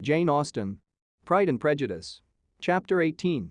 Jane Austen. Pride and Prejudice. Chapter 18.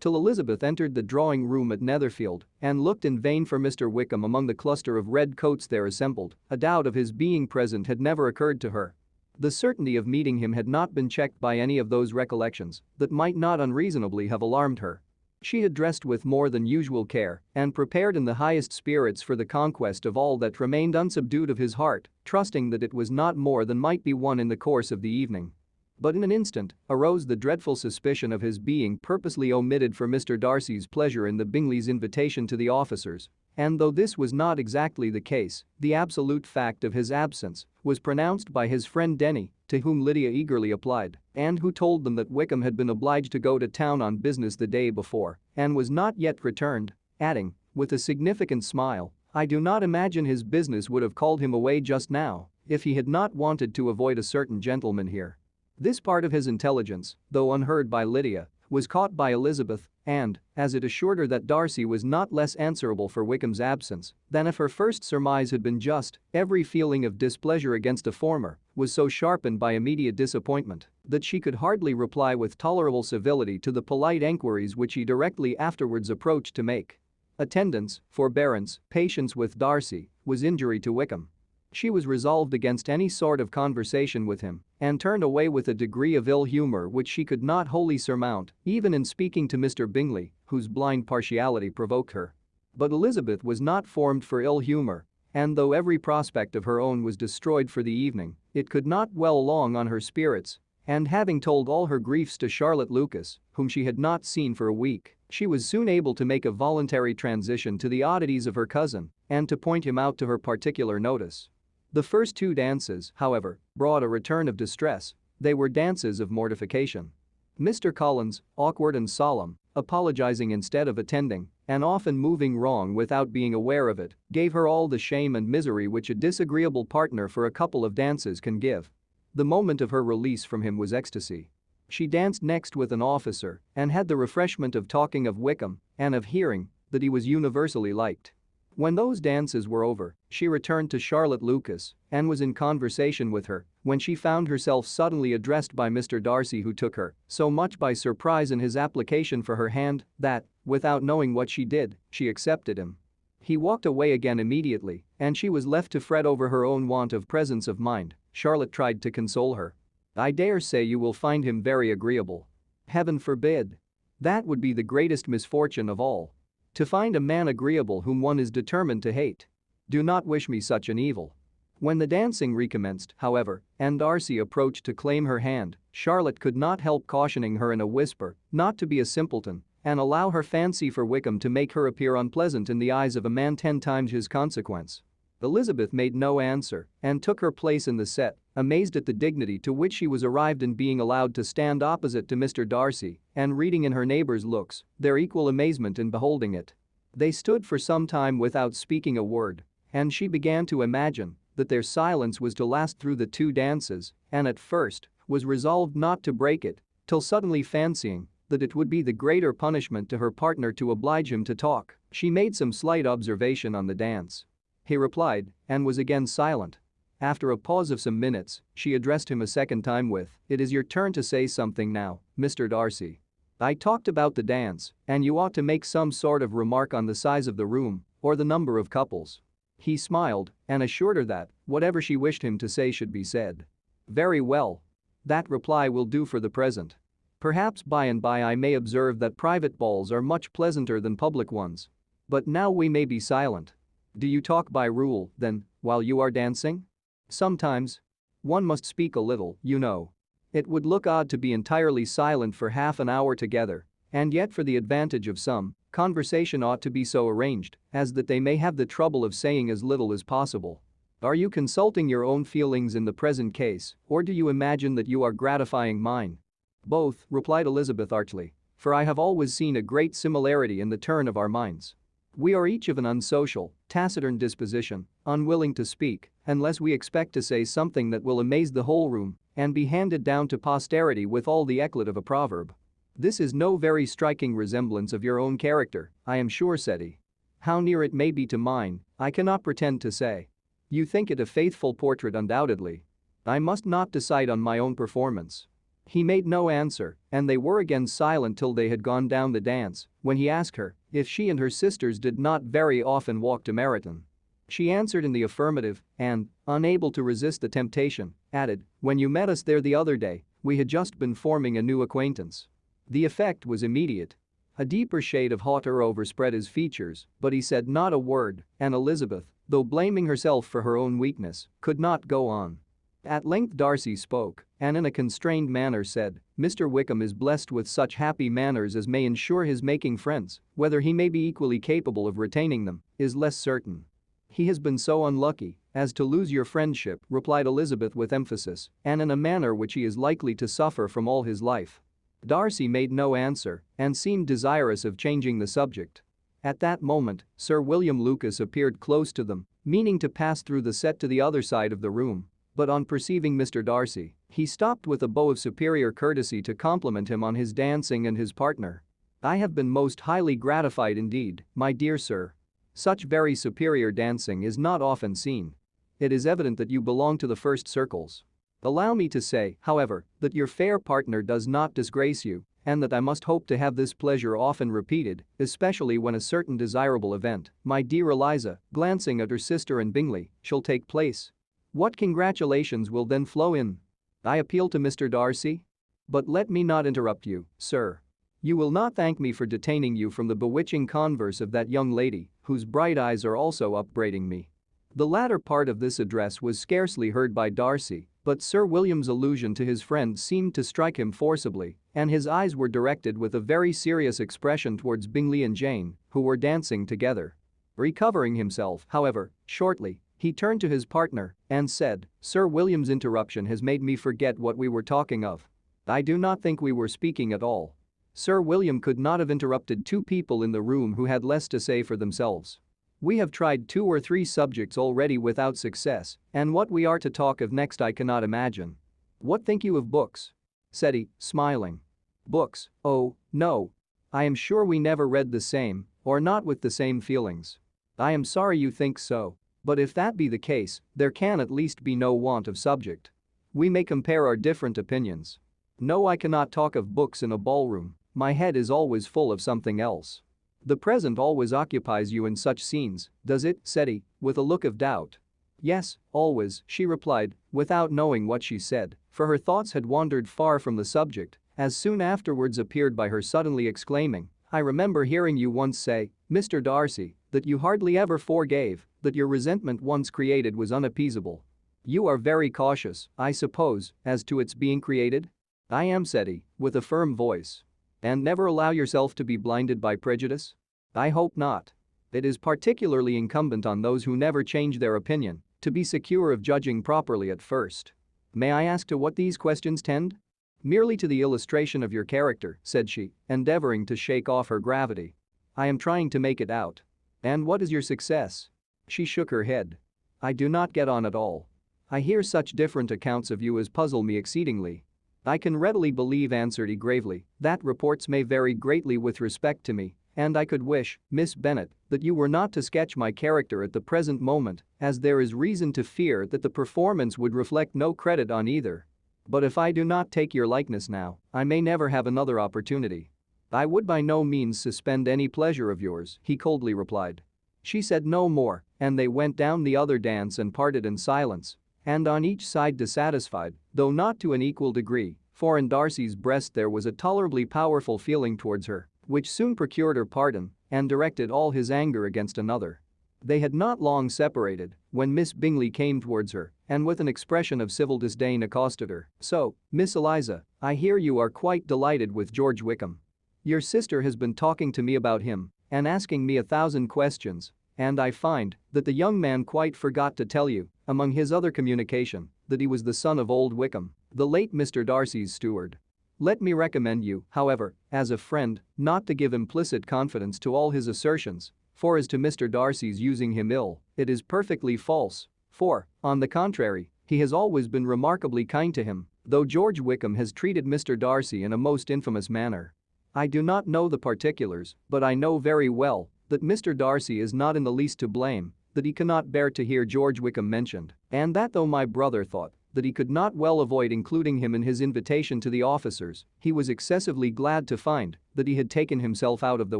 Till Elizabeth entered the drawing room at Netherfield and looked in vain for Mr. Wickham among the cluster of red coats there assembled, a doubt of his being present had never occurred to her. The certainty of meeting him had not been checked by any of those recollections that might not unreasonably have alarmed her. She had dressed with more than usual care and prepared in the highest spirits for the conquest of all that remained unsubdued of his heart, trusting that it was not more than might be won in the course of the evening. But in an instant arose the dreadful suspicion of his being purposely omitted for Mr. Darcy's pleasure in the Bingleys' invitation to the officers, and though this was not exactly the case, the absolute fact of his absence was pronounced by his friend Denny, to whom Lydia eagerly applied, and who told them that Wickham had been obliged to go to town on business the day before and was not yet returned, adding, with a significant smile, "I do not imagine his business would have called him away just now if he had not wanted to avoid a certain gentleman here." This part of his intelligence, though unheard by Lydia, was caught by Elizabeth and, as it assured her that Darcy was not less answerable for Wickham's absence than if her first surmise had been just, every feeling of displeasure against a former was so sharpened by immediate disappointment that she could hardly reply with tolerable civility to the polite enquiries which he directly afterwards approached to make. Attendance, forbearance, patience with Darcy was injury to Wickham. She was resolved against any sort of conversation with him and turned away with a degree of ill humor which she could not wholly surmount, even in speaking to Mr. Bingley, whose blind partiality provoked her. But Elizabeth was not formed for ill humor, and though every prospect of her own was destroyed for the evening, it could not dwell long on her spirits, and having told all her griefs to Charlotte Lucas, whom she had not seen for a week, she was soon able to make a voluntary transition to the oddities of her cousin and to point him out to her particular notice. The first two dances, however, brought a return of distress. They were dances of mortification. Mr. Collins, awkward and solemn, apologizing instead of attending, and often moving wrong without being aware of it, gave her all the shame and misery which a disagreeable partner for a couple of dances can give. The moment of her release from him was ecstasy. She danced next with an officer and had the refreshment of talking of Wickham and of hearing that he was universally liked. When those dances were over, she returned to Charlotte Lucas and was in conversation with her when she found herself suddenly addressed by Mr. Darcy, who took her so much by surprise in his application for her hand that, without knowing what she did, she accepted him. He walked away again immediately and she was left to fret over her own want of presence of mind. Charlotte tried to console her. "I dare say you will find him very agreeable." "Heaven forbid. That would be the greatest misfortune of all. To find a man agreeable whom one is determined to hate. Do not wish me such an evil." When the dancing recommenced, however, and Darcy approached to claim her hand, Charlotte could not help cautioning her in a whisper not to be a simpleton and allow her fancy for Wickham to make her appear unpleasant in the eyes of a man 10 times his consequence. Elizabeth made no answer and took her place in the set, amazed at the dignity to which she was arrived in being allowed to stand opposite to Mr. Darcy and reading in her neighbor's looks their equal amazement in beholding it. They stood for some time without speaking a word, and she began to imagine that their silence was to last through the 2 dances and at first was resolved not to break it, till suddenly fancying that it would be the greater punishment to her partner to oblige him to talk, she made some slight observation on the dance. He replied and was again silent. After a pause of some minutes, she addressed him a second time with, "It is your turn to say something now, Mr. Darcy. I talked about the dance, and you ought to make some sort of remark on the size of the room or the number of couples." He smiled and assured her that whatever she wished him to say should be said. "Very well. That reply will do for the present. Perhaps by and by I may observe that private balls are much pleasanter than public ones. But now we may be silent. Do you talk by rule, then, while you are dancing?" "Sometimes. One must speak a little, you know. It would look odd to be entirely silent for half an hour together, and yet for the advantage of some, conversation ought to be so arranged as that they may have the trouble of saying as little as possible. Are you consulting your own feelings in the present case, or do you imagine that you are gratifying mine?" "Both," replied Elizabeth archly, "for I have always seen a great similarity in the turn of our minds. We are each of an unsocial, taciturn disposition, unwilling to speak unless we expect to say something that will amaze the whole room and be handed down to posterity with all the eclat of a proverb. This is no very striking resemblance of your own character, I am sure," said he. "How near it may be to mine, I cannot pretend to say. You think it a faithful portrait undoubtedly. I must not decide on my own performance. He made no answer, and they were again silent till they had gone down the dance, when he asked her if she and her sisters did not very often walk to Meryton. She answered in the affirmative and, unable to resist the temptation, added, "When you met us there the other day, we had just been forming a new acquaintance." The effect was immediate. A deeper shade of hauteur overspread his features, but he said not a word, and Elizabeth, though blaming herself for her own weakness, could not go on. At length Darcy spoke, and in a constrained manner said, "Mr. Wickham is blessed with such happy manners as may ensure his making friends. Whether he may be equally capable of retaining them is less certain." "He has been so unlucky as to lose your friendship," replied Elizabeth with emphasis, "and in a manner which he is likely to suffer from all his life." Darcy made no answer and seemed desirous of changing the subject. At that moment, Sir William Lucas appeared close to them, meaning to pass through the set to the other side of the room. But on perceiving Mr. Darcy, he stopped with a bow of superior courtesy to compliment him on his dancing and his partner. "I have been most highly gratified indeed, my dear sir. Such very superior dancing is not often seen. It is evident that you belong to the first circles. Allow me to say, however, that your fair partner does not disgrace you, and that I must hope to have this pleasure often repeated, especially when a certain desirable event, my dear Eliza," glancing at her sister and Bingley, "shall take place. What congratulations will then flow in. I appeal to Mr. Darcy? But let me not interrupt you, sir. You will not thank me for detaining you from the bewitching converse of that young lady, whose bright eyes are also upbraiding me." The latter part of this address was scarcely heard by Darcy, but Sir William's allusion to his friend seemed to strike him forcibly, and his eyes were directed with a very serious expression towards Bingley and Jane, who were dancing together. Recovering himself, however, shortly, he turned to his partner and said, "Sir William's interruption has made me forget what we were talking of. I do not think we were speaking at all." Sir William could not have interrupted two people in the room who had less to say for themselves. "We have tried 2 or 3 subjects already without success, and what we are to talk of next I cannot imagine. What think you of books?" said he, smiling. "Books, oh, no. I am sure we never read the same, or not with the same feelings. I am sorry you think so. But if that be the case, there can at least be no want of subject. We may compare our different opinions. No, I cannot talk of books in a ballroom, my head is always full of something else." "The present always occupies you in such scenes, does it?" said he, with a look of doubt. "Yes, always," she replied, without knowing what she said, for her thoughts had wandered far from the subject, as soon afterwards appeared by her suddenly exclaiming, "I remember hearing you once say, Mr. Darcy, that you hardly ever forgave, that your resentment once created was unappeasable. You are very cautious, I suppose, as to its being created?" "I am," said he, with a firm voice. "And never allow yourself to be blinded by prejudice?" "I hope not. It is particularly incumbent on those who never change their opinion to be secure of judging properly at first. May I ask to what these questions tend?" "Merely to the illustration of your character," said she, endeavoring to shake off her gravity. "I am trying to make it out." "And what is your success?" She shook her head. "I do not get on at all. I hear such different accounts of you as puzzle me exceedingly." "I can readily believe," answered he gravely, "that reports may vary greatly with respect to me, and I could wish, Miss Bennet, that you were not to sketch my character at the present moment, as there is reason to fear that the performance would reflect no credit on either. But if I do not take your likeness now, I may never have another opportunity." "I would by no means suspend any pleasure of yours," he coldly replied. She said no more, and they went down the other dance and parted in silence, and on each side dissatisfied, though not to an equal degree, for in Darcy's breast there was a tolerably powerful feeling towards her, which soon procured her pardon and directed all his anger against another. They had not long separated when Miss Bingley came towards her and with an expression of civil disdain accosted her. "So, Miss Eliza, I hear you are quite delighted with George Wickham. Your sister has been talking to me about him and asking me 1,000 questions, and I find that the young man quite forgot to tell you, among his other communication, that he was the son of old Wickham, the late Mr. Darcy's steward. Let me recommend you, however, as a friend, not to give implicit confidence to all his assertions, for as to Mr. Darcy's using him ill, it is perfectly false, for, on the contrary, he has always been remarkably kind to him, though George Wickham has treated Mr. Darcy in a most infamous manner. I do not know the particulars, but I know very well that Mr. Darcy is not in the least to blame, that he cannot bear to hear George Wickham mentioned, and that though my brother thought that he could not well avoid including him in his invitation to the officers, he was excessively glad to find that he had taken himself out of the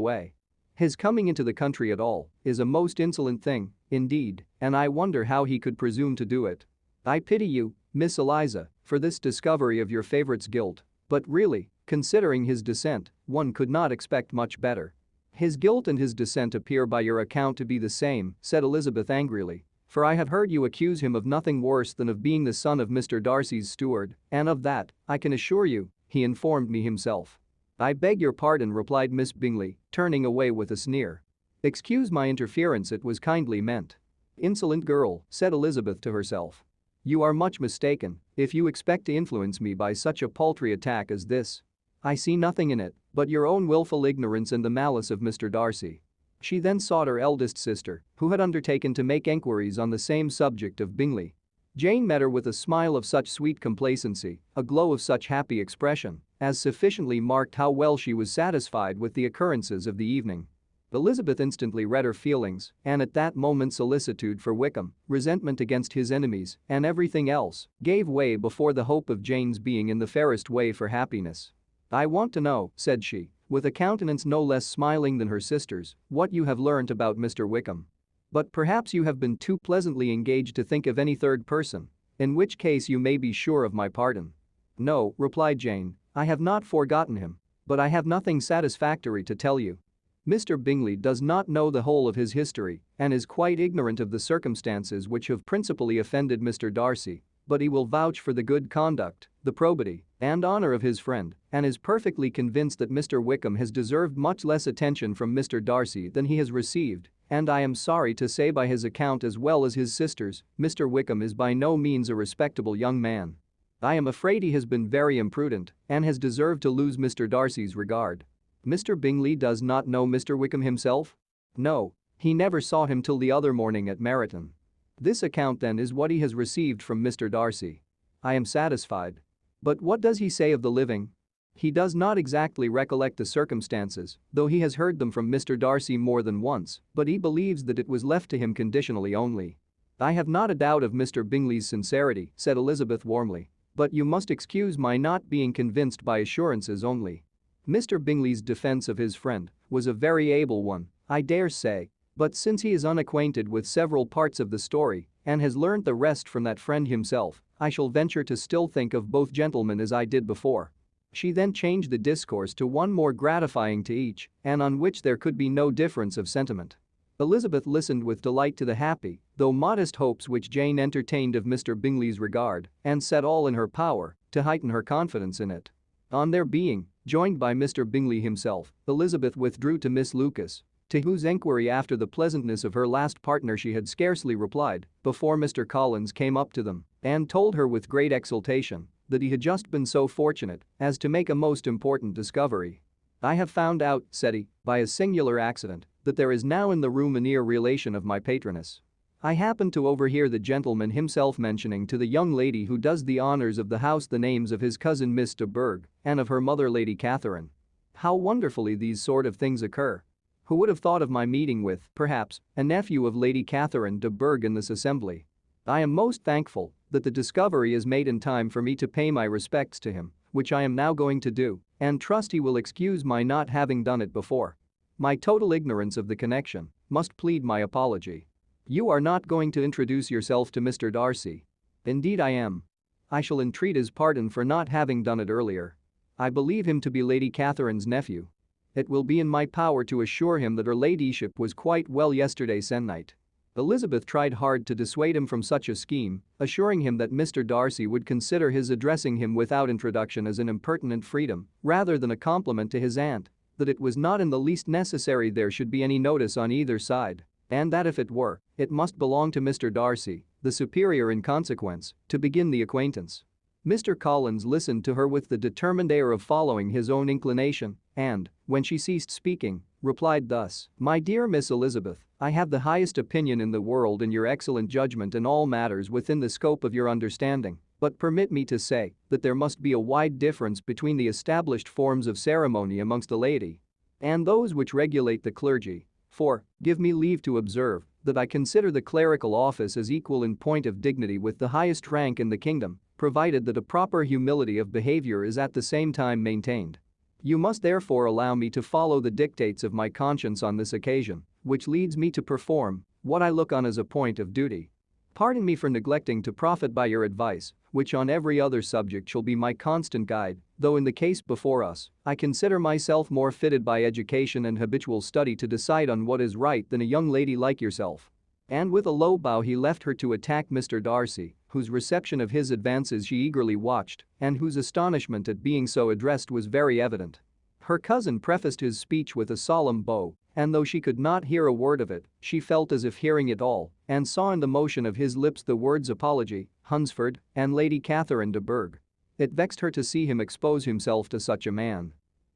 way. His coming into the country at all is a most insolent thing, indeed, and I wonder how he could presume to do it. I pity you, Miss Eliza, for this discovery of your favorite's guilt, but really, considering his descent, one could not expect much better. His guilt and his descent appear by your account to be the same, said Elizabeth angrily, for I have heard you accuse him of nothing worse than of being the son of Mr. Darcy's steward, and of that, I can assure you, he informed me himself. I beg your pardon, replied Miss Bingley, turning away with a sneer. Excuse my interference, it was kindly meant. Insolent girl, said Elizabeth to herself. You are much mistaken if you expect to influence me by such a paltry attack as this. I see nothing in it but your own willful ignorance and the malice of Mr. Darcy. She then sought her eldest sister, who had undertaken to make enquiries on the same subject of Bingley. Jane met her with a smile of such sweet complacency, a glow of such happy expression, as sufficiently marked how well she was satisfied with the occurrences of the evening. Elizabeth instantly read her feelings, and at that moment solicitude for Wickham, resentment against his enemies, and everything else, gave way before the hope of Jane's being in the fairest way for happiness. I want to know, said she, with a countenance no less smiling than her sister's, what you have learnt about Mr. Wickham. But perhaps you have been too pleasantly engaged to think of any third person, in which case you may be sure of my pardon. No, replied Jane, I have not forgotten him, but I have nothing satisfactory to tell you. Mr. Bingley does not know the whole of his history and is quite ignorant of the circumstances which have principally offended Mr. Darcy, but he will vouch for the good conduct, the probity, and honor of his friend, and is perfectly convinced that Mr. Wickham has deserved much less attention from Mr. Darcy than he has received, and I am sorry to say by his account as well as his sister's, Mr. Wickham is by no means a respectable young man. I am afraid he has been very imprudent and has deserved to lose Mr. Darcy's regard. Mr. Bingley does not know Mr. Wickham himself? No, he never saw him till the other morning at Meryton. This account then is what he has received from Mr. Darcy. I am satisfied. But what does he say of the living? He does not exactly recollect the circumstances, though he has heard them from Mr. Darcy more than once, but he believes that it was left to him conditionally only. I have not a doubt of Mr. Bingley's sincerity, said Elizabeth warmly, but you must excuse my not being convinced by assurances only. Mr. Bingley's defense of his friend was a very able one, I dare say, but since he is unacquainted with several parts of the story and has learnt the rest from that friend himself, I shall venture to still think of both gentlemen as I did before. She then changed the discourse to one more gratifying to each and on which there could be no difference of sentiment. Elizabeth listened with delight to the happy, though modest hopes which Jane entertained of Mr. Bingley's regard and set all in her power to heighten her confidence in it. On their being joined by Mr. Bingley himself, Elizabeth withdrew to Miss Lucas, to whose enquiry after the pleasantness of her last partner she had scarcely replied before Mr. Collins came up to them and told her with great exultation that he had just been so fortunate as to make a most important discovery. I have found out, said he, by a singular accident, that there is now in the room a near relation of my patroness. I happened to overhear the gentleman himself mentioning to the young lady who does the honors of the house the names of his cousin Miss de Bourgh and of her mother Lady Catherine. How wonderfully these sort of things occur. Who would have thought of my meeting with, perhaps, a nephew of Lady Catherine de Bourgh in this assembly? I am most thankful that the discovery is made in time for me to pay my respects to him, which I am now going to do, and trust he will excuse my not having done it before. My total ignorance of the connection must plead my apology. You are not going to introduce yourself to Mr. Darcy? Indeed I am. I shall entreat his pardon for not having done it earlier. I believe him to be Lady Catherine's nephew. It will be in my power to assure him that her ladyship was quite well yesterday se'nnight. Elizabeth tried hard to dissuade him from such a scheme, assuring him that Mr. Darcy would consider his addressing him without introduction as an impertinent freedom rather than a compliment to his aunt, that it was not in the least necessary there should be any notice on either side, and that if it were, it must belong to Mr. Darcy, the superior in consequence, to begin the acquaintance. Mr. Collins listened to her with the determined air of following his own inclination and, when she ceased speaking, replied thus, My dear Miss Elizabeth, I have the highest opinion in the world in your excellent judgment in all matters within the scope of your understanding, but permit me to say that there must be a wide difference between the established forms of ceremony amongst a lady and those which regulate the clergy, for, give me leave to observe, that I consider the clerical office as equal in point of dignity with the highest rank in the kingdom, provided that a proper humility of behavior is at the same time maintained. You must therefore allow me to follow the dictates of my conscience on this occasion, which leads me to perform what I look on as a point of duty. Pardon me for neglecting to profit by your advice, which on every other subject shall be my constant guide, though in the case before us, I consider myself more fitted by education and habitual study to decide on what is right than a young lady like yourself." And with a low bow he left her to attack Mr. Darcy, whose reception of his advances she eagerly watched and whose astonishment at being so addressed was very evident. Her cousin prefaced his speech with a solemn bow, and though she could not hear a word of it, she felt as if hearing it all and saw in the motion of his lips the words apology, Hunsford, and Lady Catherine de Bourgh. It vexed her to see him expose himself to such a man.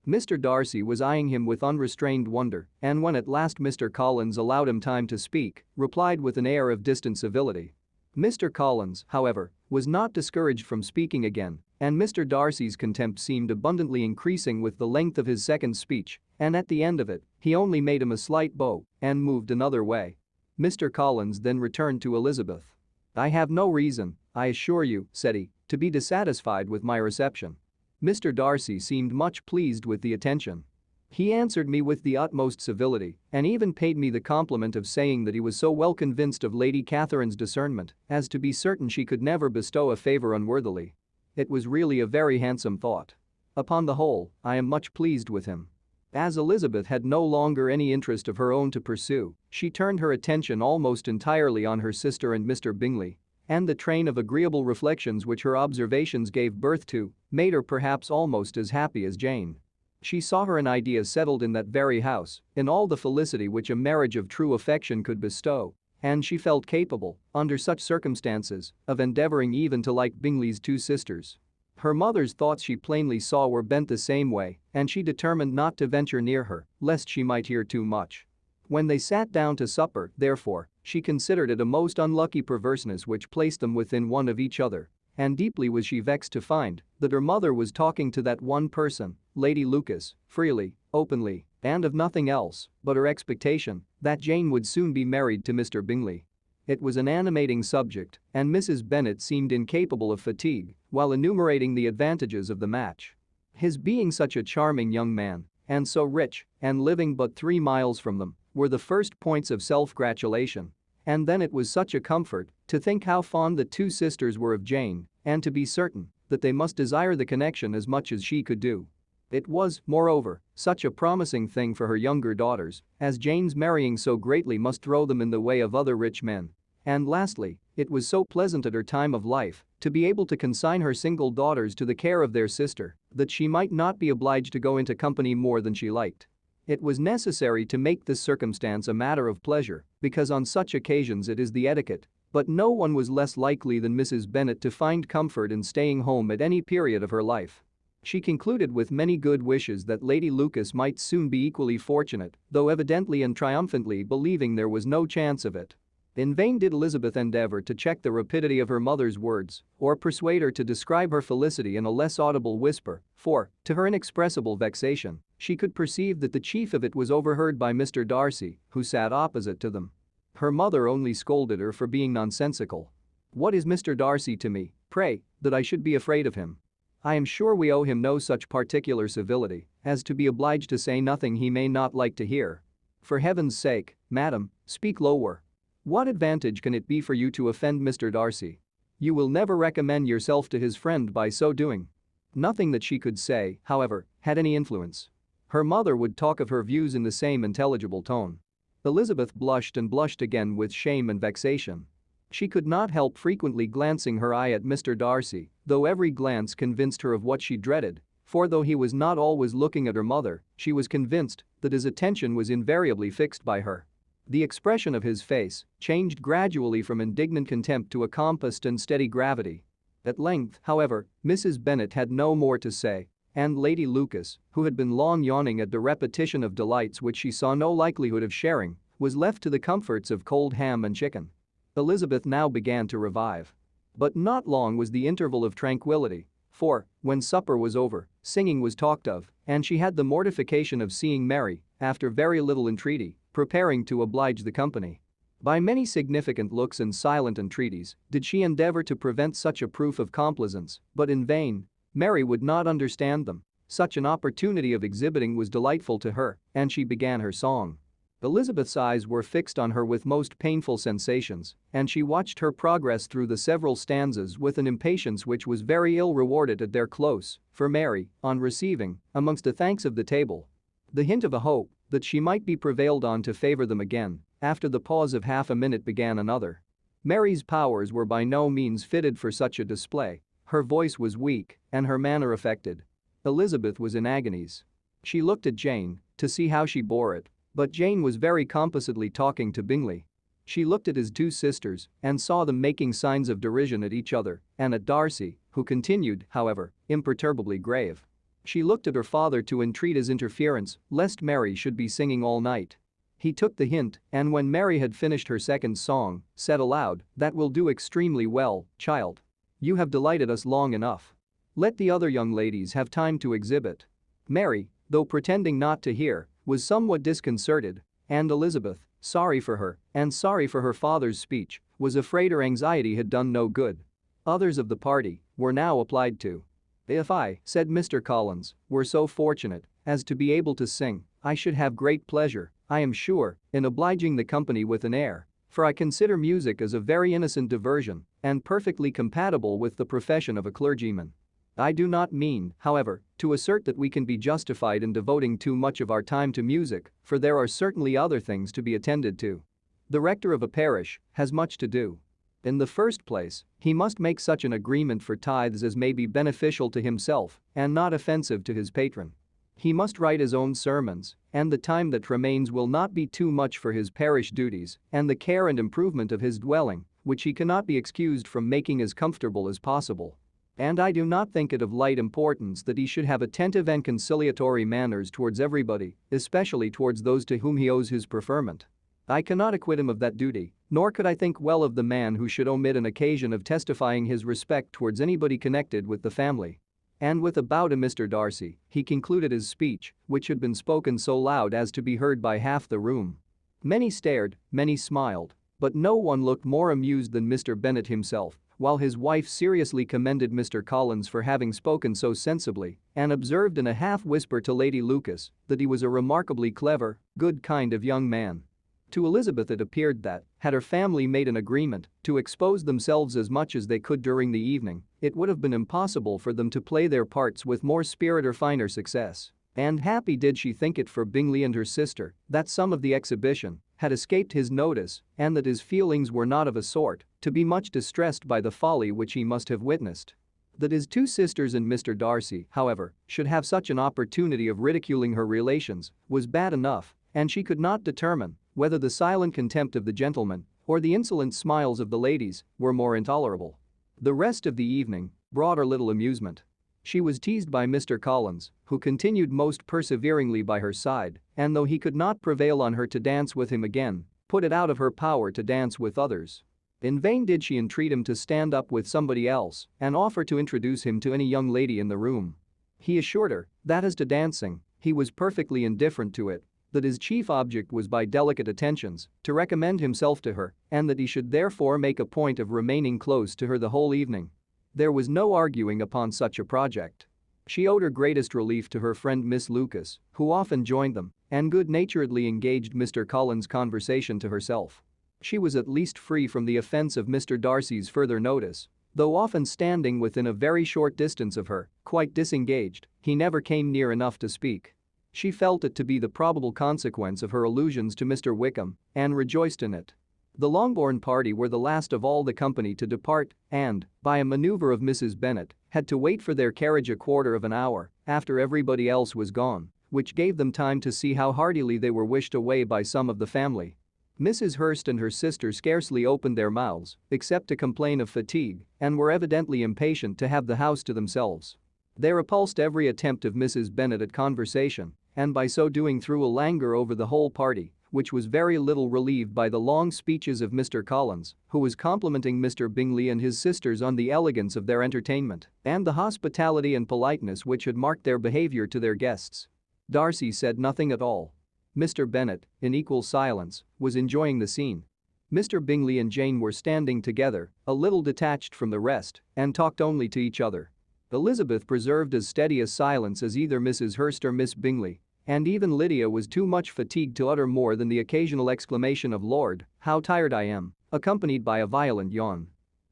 Mr. Darcy was eyeing him with unrestrained wonder, and when at last Mr. Collins allowed him time to speak, replied with an air of distant civility. Mr. Collins, however, was not discouraged from speaking again, and Mr. Darcy's contempt seemed abundantly increasing with the length of his second speech, and at the end of it, he only made him a slight bow and moved another way. Mr. Collins then returned to Elizabeth. "I have no reason, I assure you," said he, "to be dissatisfied with my reception." Mr. Darcy seemed much pleased with the attention. He answered me with the utmost civility and even paid me the compliment of saying that he was so well convinced of Lady Catherine's discernment as to be certain she could never bestow a favor unworthily. It was really a very handsome thought. Upon the whole, I am much pleased with him. As Elizabeth had no longer any interest of her own to pursue, she turned her attention almost entirely on her sister and Mr. Bingley, and the train of agreeable reflections which her observations gave birth to made her perhaps almost as happy as Jane. She saw her an idea settled in that very house, in all the felicity which a marriage of true affection could bestow, and she felt capable, under such circumstances, of endeavoring even to like Bingley's two sisters. Her mother's thoughts she plainly saw were bent the same way, and she determined not to venture near her, lest she might hear too much. When they sat down to supper, therefore, she considered it a most unlucky perverseness which placed them within one of each other, and deeply was she vexed to find that her mother was talking to that one person, Lady Lucas, freely, openly, and of nothing else but her expectation that Jane would soon be married to Mr. Bingley. It was an animating subject, and Mrs. Bennet seemed incapable of fatigue while enumerating the advantages of the match. His being such a charming young man, and so rich, and living but 3 miles from them, were the first points of self-gratulation. And then it was such a comfort to think how fond the two sisters were of Jane, and to be certain that they must desire the connection as much as she could do. It was, moreover, such a promising thing for her younger daughters, as Jane's marrying so greatly must throw them in the way of other rich men. And lastly, it was so pleasant at her time of life to be able to consign her single daughters to the care of their sister that she might not be obliged to go into company more than she liked. It was necessary to make this circumstance a matter of pleasure, because on such occasions it is the etiquette, but no one was less likely than Mrs. Bennet to find comfort in staying home at any period of her life. She concluded with many good wishes that Lady Lucas might soon be equally fortunate, though evidently and triumphantly believing there was no chance of it. In vain did Elizabeth endeavor to check the rapidity of her mother's words or persuade her to describe her felicity in a less audible whisper, for, to her inexpressible vexation, she could perceive that the chief of it was overheard by Mr. Darcy, who sat opposite to them. Her mother only scolded her for being nonsensical. "What is Mr. Darcy to me, pray, that I should be afraid of him? I am sure we owe him no such particular civility as to be obliged to say nothing he may not like to hear. For heaven's sake, madam, speak lower. What advantage can it be for you to offend Mr. Darcy? You will never recommend yourself to his friend by so doing." Nothing that she could say, however, had any influence. Her mother would talk of her views in the same intelligible tone. Elizabeth blushed and blushed again with shame and vexation. She could not help frequently glancing her eye at Mr. Darcy, though every glance convinced her of what she dreaded, for though he was not always looking at her mother, she was convinced that his attention was invariably fixed by her. The expression of his face changed gradually from indignant contempt to a compassed and steady gravity. At length, however, Mrs. Bennet had no more to say, and Lady Lucas, who had been long yawning at the repetition of delights which she saw no likelihood of sharing, was left to the comforts of cold ham and chicken. Elizabeth now began to revive. But not long was the interval of tranquility, for, when supper was over, singing was talked of, and she had the mortification of seeing Mary, after very little entreaty, preparing to oblige the company. By many significant looks and silent entreaties did she endeavor to prevent such a proof of complaisance, but in vain. Mary would not understand them. Such an opportunity of exhibiting was delightful to her, and she began her song. Elizabeth's eyes were fixed on her with most painful sensations, and she watched her progress through the several stanzas with an impatience which was very ill rewarded at their close, for Mary, on receiving, amongst the thanks of the table, the hint of a hope that she might be prevailed on to favor them again, after the pause of half a minute began another. Mary's powers were by no means fitted for such a display. Her voice was weak and her manner affected. Elizabeth was in agonies. She looked at Jane to see how she bore it, but Jane was very composedly talking to Bingley. She looked at his two sisters and saw them making signs of derision at each other and at Darcy, who continued, however, imperturbably grave. She looked at her father to entreat his interference lest Mary should be singing all night. He took the hint and when Mary had finished her second song, said aloud, "That will do extremely well, child. You have delighted us long enough. Let the other young ladies have time to exhibit." Mary, though pretending not to hear, was somewhat disconcerted, and Elizabeth, sorry for her and sorry for her father's speech, was afraid her anxiety had done no good. Others of the party were now applied to. "If I," said Mr. Collins, "were so fortunate as to be able to sing, I should have great pleasure, I am sure, in obliging the company with an air, for I consider music as a very innocent diversion and perfectly compatible with the profession of a clergyman. I do not mean, however, to assert that we can be justified in devoting too much of our time to music, for there are certainly other things to be attended to. The rector of a parish has much to do. In the first place, he must make such an agreement for tithes as may be beneficial to himself and not offensive to his patron. He must write his own sermons, and the time that remains will not be too much for his parish duties and the care and improvement of his dwelling, which he cannot be excused from making as comfortable as possible. And I do not think it of light importance that he should have attentive and conciliatory manners towards everybody, especially towards those to whom he owes his preferment. I cannot acquit him of that duty, nor could I think well of the man who should omit an occasion of testifying his respect towards anybody connected with the family." And with a bow to Mr. Darcy, he concluded his speech, which had been spoken so loud as to be heard by half the room. Many stared, many smiled, but no one looked more amused than Mr. Bennet himself, while his wife seriously commended Mr. Collins for having spoken so sensibly and observed in a half-whisper to Lady Lucas that he was a remarkably clever, good kind of young man. To Elizabeth it appeared that, had her family made an agreement to expose themselves as much as they could during the evening, it would have been impossible for them to play their parts with more spirit or finer success. And happy did she think it for Bingley and her sister that some of the exhibition had escaped his notice and that his feelings were not of a sort to be much distressed by the folly which he must have witnessed. That his two sisters and Mr. Darcy, however, should have such an opportunity of ridiculing her relations was bad enough, and she could not determine whether the silent contempt of the gentlemen or the insolent smiles of the ladies were more intolerable. The rest of the evening brought her little amusement. She was teased by Mr. Collins, who continued most perseveringly by her side, and though he could not prevail on her to dance with him again, put it out of her power to dance with others. In vain did she entreat him to stand up with somebody else and offer to introduce him to any young lady in the room. He assured her that as to dancing, he was perfectly indifferent to it, that his chief object was by delicate attentions to recommend himself to her and that he should therefore make a point of remaining close to her the whole evening. There was no arguing upon such a project. She owed her greatest relief to her friend Miss Lucas, who often joined them and good-naturedly engaged Mr. Collins' conversation to herself. She was at least free from the offense of Mr. Darcy's further notice. Though often standing within a very short distance of her, quite disengaged, he never came near enough to speak. She felt it to be the probable consequence of her allusions to Mr. Wickham and rejoiced in it. The Longbourn party were the last of all the company to depart and, by a maneuver of Mrs. Bennet, had to wait for their carriage a quarter of an hour after everybody else was gone, which gave them time to see how heartily they were wished away by some of the family. Mrs. Hurst and her sister scarcely opened their mouths except to complain of fatigue and were evidently impatient to have the house to themselves. They repulsed every attempt of Mrs. Bennet at conversation and by so doing threw a languor over the whole party, which was very little relieved by the long speeches of Mr. Collins, who was complimenting Mr. Bingley and his sisters on the elegance of their entertainment and the hospitality and politeness which had marked their behavior to their guests. Darcy said nothing at all. Mr. Bennet, in equal silence, was enjoying the scene. Mr. Bingley and Jane were standing together, a little detached from the rest, and talked only to each other. Elizabeth preserved as steady a silence as either Mrs. Hurst or Miss Bingley, and even Lydia was too much fatigued to utter more than the occasional exclamation of "Lord, how tired I am," accompanied by a violent yawn.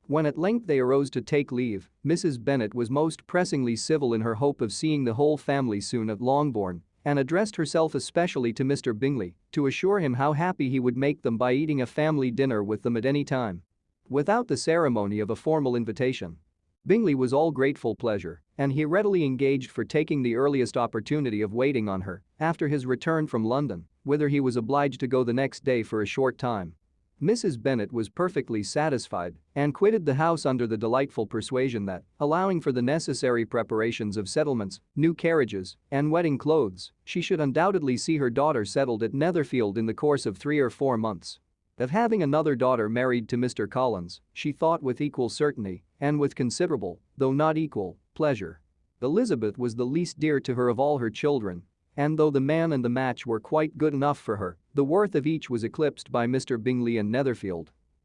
When at length they arose to take leave, Mrs. Bennet was most pressingly civil in her hope of seeing the whole family soon at Longbourn, and addressed herself especially to Mr. Bingley to assure him how happy he would make them by eating a family dinner with them at any time, without the ceremony of a formal invitation. Bingley was all grateful pleasure, and he readily engaged for taking the earliest opportunity of waiting on her after his return from London, whither he was obliged to go the next day for a short time. Mrs. Bennet was perfectly satisfied and quitted the house under the delightful persuasion that, allowing for the necessary preparations of settlements, new carriages, and wedding clothes, she should undoubtedly see her daughter settled at Netherfield in the course of 3 or 4 months. Of having another daughter married to Mr. Collins, she thought with equal certainty and with considerable, though not equal, pleasure. Elizabeth was the least dear to her of all her children, and though the man and the match were quite good enough for her, the worth of each was eclipsed by Mr. Bingley and Netherfield.